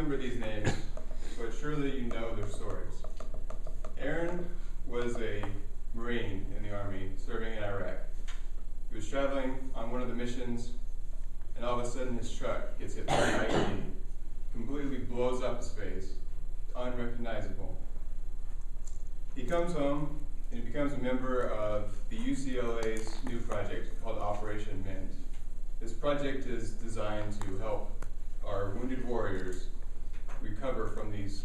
remember these names, but surely you know their stories. Aaron was a Marine in the Army serving in Iraq. He was traveling on one of the missions, and all of a sudden his truck gets hit by an IED, completely blows up his face, unrecognizable. He comes home and he becomes a member of the UCLA's new project called Operation Mend. This project is designed to help our wounded warriors recover from these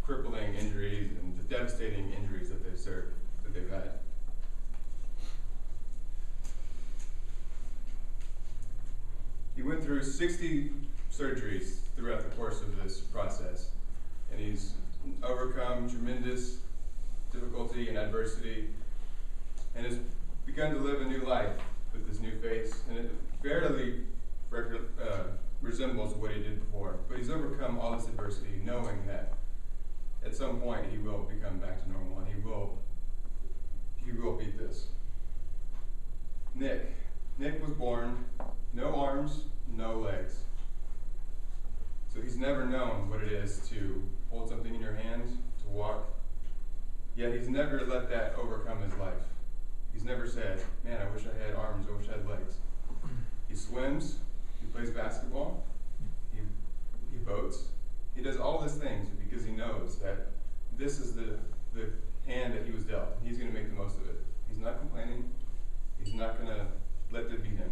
crippling injuries and the devastating injuries that they've had. He went through 60 surgeries throughout the course of this process, and he's overcome tremendous difficulty and adversity, and has begun to live a new life with this new face, and it barely resembles what he did before. But he's overcome all this adversity, knowing that at some point he will become back to normal, and he will beat this. Nick was born no arms, no legs. So he's never known what it is to hold something in your hand, to walk. Yet he's never let that overcome his life. He's never said, man, I wish I had arms, I wish I had legs. He swims, he plays basketball, he boats. He does all these things because he knows that this is the hand that he was dealt. He's going to make the most of it. He's not complaining. He's not going to let that beat him.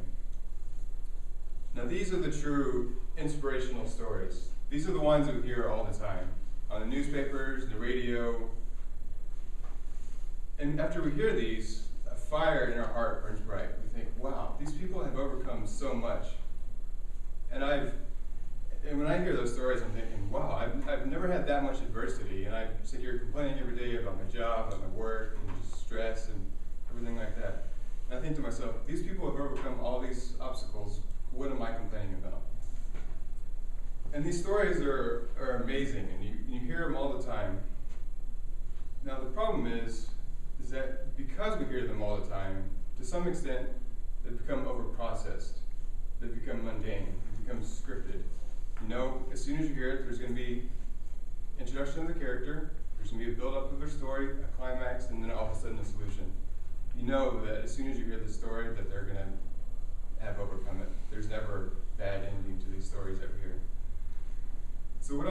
Now these are the true inspirational stories. These are the ones that we hear all the time on the newspapers, the radio. And after we hear these, a fire in our heart burns bright. We think, wow, these people have overcome so much. And when I hear those stories, I'm thinking, wow, I've never had that much adversity, and I sit here complaining every day about my job, about my work, and just stress and everything like that. And I think to myself, these people have overcome all these obstacles. What am I complaining about? And these stories are amazing, and you hear them all the time. Now the problem is that because we hear them all the time, to some extent, they've become overprocessed. They've become mundane. They've become scripted. You know, as soon as you hear it, there's going to be introduction of the character, there's going to be a build-up of their story, a climax, and then all of a sudden a solution. You know that as soon as you hear the story, that they're going to have overcome it. There's never a bad ending to these stories that we hear. So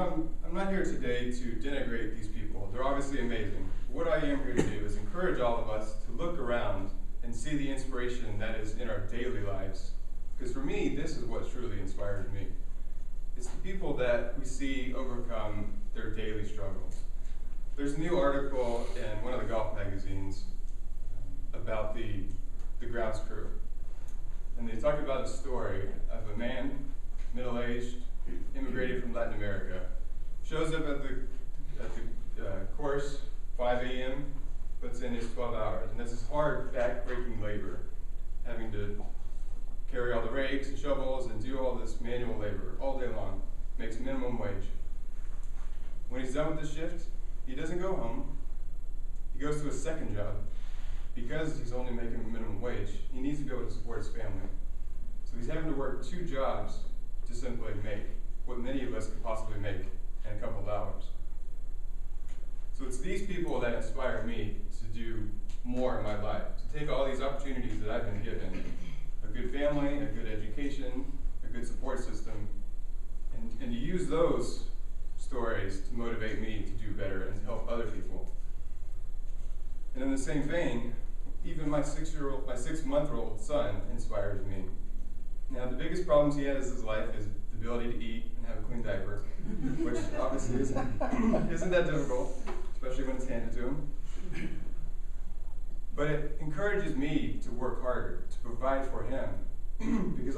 I'm not here today to denigrate these people. They're obviously amazing. What I am here to do is encourage all of us to look around and see the inspiration that is in our daily lives. Because for me, this is what truly inspires me. It's the people that we see overcome their daily struggles. There's a new article in one of the golf magazines about the grounds crew. And they talk about a story of a man, middle-aged, immigrated from Latin America, shows up at the course, 5 a.m., puts in his 12 hours. And that's this hard, back-breaking labor, having to carry all the rakes and shovels and do all this manual labor all day long, makes minimum wage. When he's done with the shift, he doesn't go home. He goes to a second job. Because he's only making minimum wage, he needs to be able to support his family. So he's having to work 2 jobs to simply make what many of us could possibly make in a couple of hours. So it's these people that inspire me to do more in my life, to take all these opportunities that I've been given, a good family, a good education, a good support system, and to use those stories to motivate me to do better and to help other people. And in the same vein, even my 6-month-old son inspires me. Now, the biggest problems he has in his life is the ability to eat and have a clean diaper, which obviously isn't that difficult, especially when it's handed to him. But it encourages me to work harder, to provide for him, because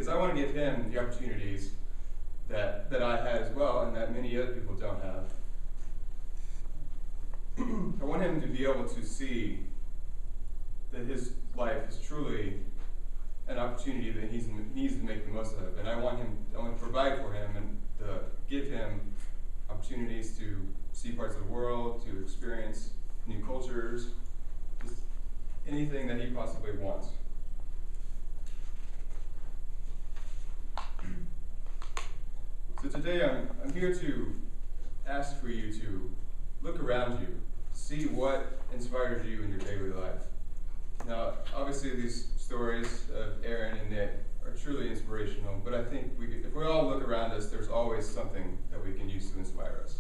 I want to give him the opportunities that I had as well, and that many other people don't have. I want him to be able to see that his life is truly an opportunity that he needs to make the most of. And I want to provide for him and to give him opportunities to see parts of the world, to experience new cultures, just anything that he possibly wants. So today I'm here to ask for you to look around you, see what inspires you in your daily life. Now, obviously these stories of Aaron and Nick are truly inspirational, but I think if we all look around us, there's always something that we can use to inspire us.